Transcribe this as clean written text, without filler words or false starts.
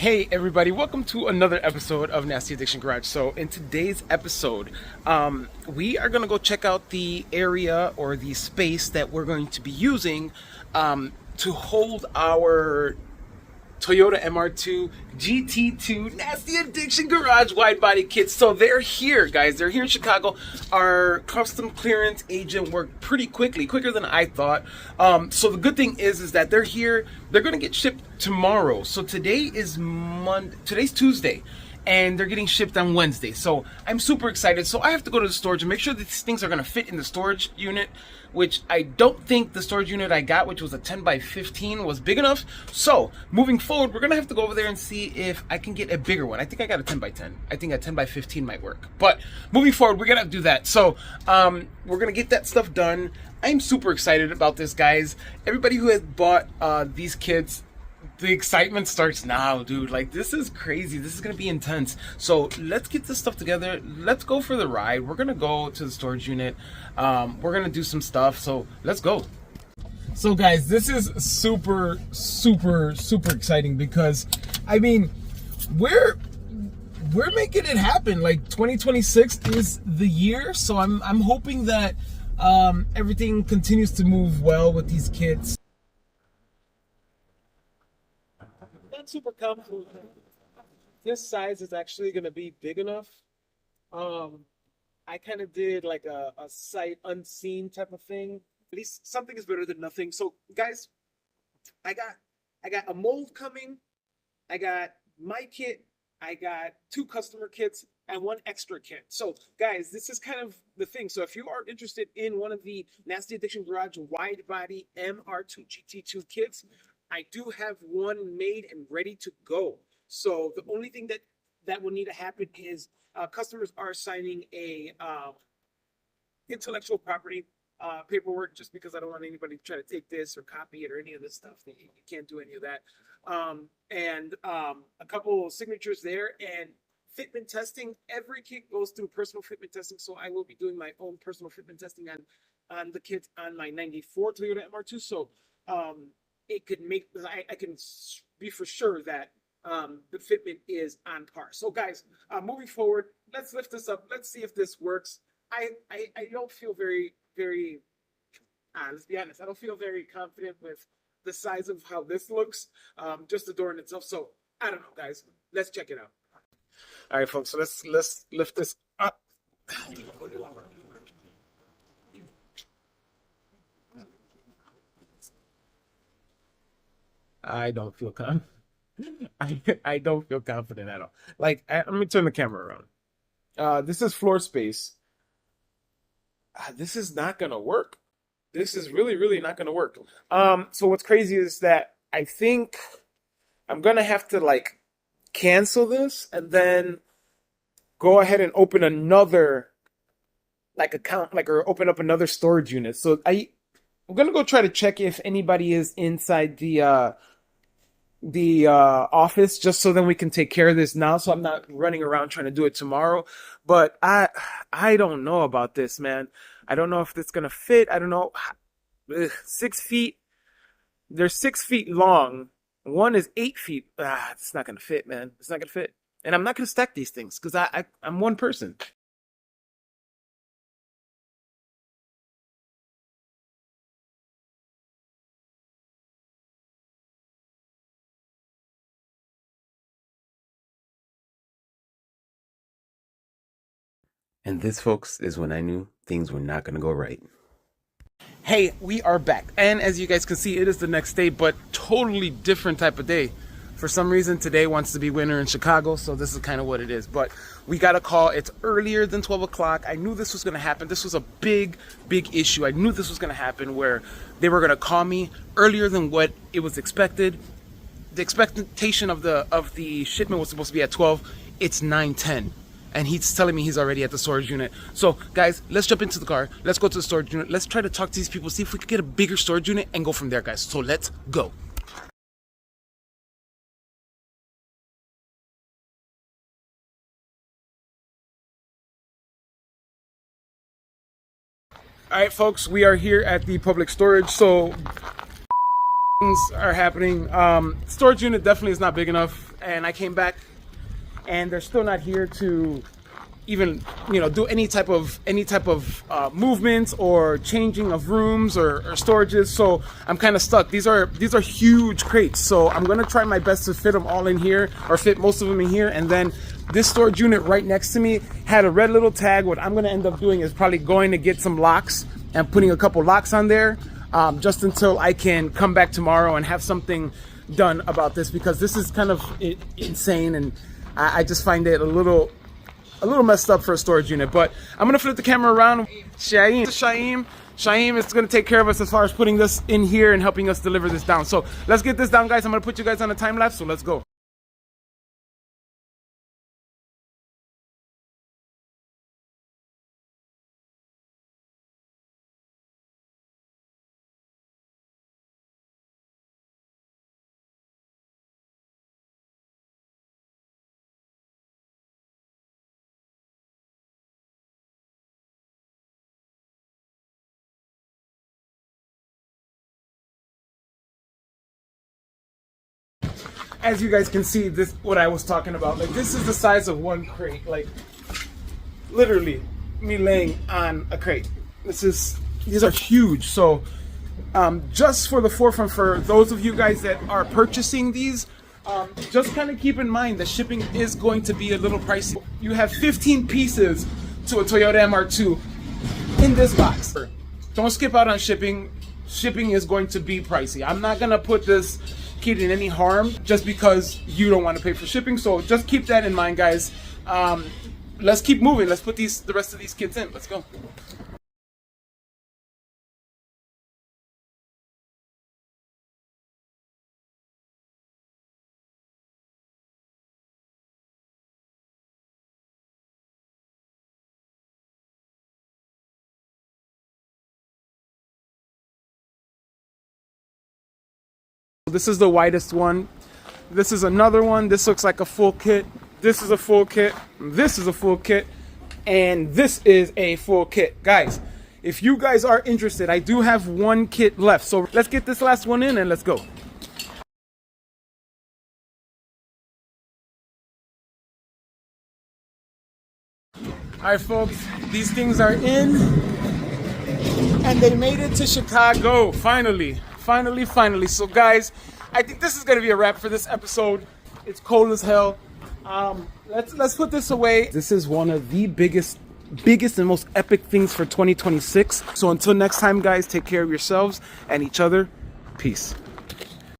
Hey everybody, welcome to another episode of Nasty Addiction Garage. So in today's episode, we are going to go check out the area or the space that we're going to be using to hold our Toyota MR2 GT2 Nasty Addiction Garage Widebody kits. So they're here, guys. They're here in Chicago. Our custom clearance agent worked pretty quicker than I thought. So the good thing is that they're here. They're going to get shipped tomorrow. So today is today's Tuesday, and they're getting shipped on Wednesday. So I'm super excited. So I have to go to the storage and make sure that these things are going to fit in the storage unit, which I don't think the storage unit I got, which was a 10 by 15, was big enough. So moving forward, we're going to have to go over there and see if I can get a bigger one. I think I got a 10 by 10. I think a 10 by 15 might work. But moving forward, we're going to do that. So we're going to get that stuff done. I'm super excited about this, guys. Everybody who has bought these kits, the excitement starts now, dude. Like, this is crazy. This is gonna be intense. So let's get this stuff together. Let's go for the ride. We're gonna go to the storage unit. We're gonna do some stuff. So let's go. So guys, this is super exciting because I mean, we're making it happen. Like 2026 is the year. So I'm hoping that everything continues to move well with these kits. Not super comfortable. This size is actually going to be big enough. I kind of did like a sight unseen type of thing. At least something is better than nothing. So guys, I got a mold coming. I got my kit. I got 2 customer kits and 1 extra kit. So guys, this is kind of the thing. So if you are interested in one of the Nasty Addiction Garage Widebody MR2 GT2 kits, I do have one made and ready to go. So the only thing that will need to happen is customers are signing a intellectual property paperwork, just because I don't want anybody to try to take this or copy it or any of this stuff. You can't do any of that. And a couple of signatures there, and fitment testing. Every kit goes through personal fitment testing, so I will be doing my own personal fitment testing on the kit on my 94 Toyota MR2. So it could make, I can be for sure that the fitment is on par. So guys, moving forward, let's lift this up. Let's see if this works. I don't feel very, let's be honest, I don't feel very confident with the size of how this looks, just the door in itself. So I don't know, guys. Let's check it out. All right, folks, so let's lift this up. I don't feel confident. I don't feel confident at all. Like, let me turn the camera around. This is floor space. This is not gonna work. This is really not gonna work. So what's crazy is that I think I'm gonna have to like cancel this and then go ahead and open another account, or open up another storage unit. So I'm gonna go try to check if anybody is inside the office, just so then we can take care of this now, so I'm not running around trying to do it tomorrow. But I don't know about this, man. I don't know if it's gonna fit. I don't know. 6 feet. They're 6 feet long. One is 8 feet. It's not gonna fit, man. It's not gonna fit. And I'm not gonna stack these things because I'm one person. And this, folks, is when I knew things were not going to go right. Hey, we are back. And as you guys can see, it is the next day, but totally different type of day. For some reason, today wants to be winter in Chicago, so this is kind of what it is. But we got a call. It's earlier than 12 o'clock. I knew this was going to happen. This was a big issue. I knew this was going to happen, where they were going to call me earlier than what it was expected. The expectation of the shipment was supposed to be at 12. It's 9:10. And he's telling me he's already at the storage unit. So, guys, let's jump into the car. Let's go to the storage unit. Let's try to talk to these people, see if we can get a bigger storage unit and go from there, guys. So let's go. All right, folks, we are here at the public storage. So things are happening. Storage unit definitely is not big enough, and I came back and they're still not here to even, you know, do any type of movements or changing of rooms or storages. So I'm kind of stuck. These are huge crates, so I'm gonna try my best to fit them all in here, or fit most of them in here. And then this storage unit right next to me had a red little tag. What I'm gonna end up doing is probably going to get some locks and putting a couple locks on there, just until I can come back tomorrow and have something done about this, because this is kind of insane, and I just find it a little messed up for a storage unit. But I'm gonna flip the camera around. Shaim is gonna take care of us as far as putting this in here and helping us deliver this down. So let's get this down, guys. I'm gonna put you guys on a time lapse, so let's go. As you guys can see, this what I was talking about. Like, this is the size of one crate. Like, literally me laying on a crate. These are huge. So just for the forefront, for those of you guys that are purchasing these, just kind of keep in mind that shipping is going to be a little pricey. You have 15 pieces to a Toyota MR2 in this box. Don't skip out on shipping. Shipping is going to be pricey. I'm not gonna put this kid in any harm just because you don't want to pay for shipping. So just keep that in mind, guys. Let's keep moving. Let's put the rest of these kids in. Let's go. This is the widest one. This is another one. This looks like a full kit. This is a full kit. This is a full kit. And this is a full kit. Guys, if you guys are interested, I do have one kit left. So let's get this last one in and let's go. All right, folks, these things are in and they made it to Chicago. Finally. So guys, I think this is gonna be a wrap for this episode. It's cold as hell. Let's put this away. This is one of the biggest and most epic things for 2026. So until next time, guys, take care of yourselves and each other. Peace.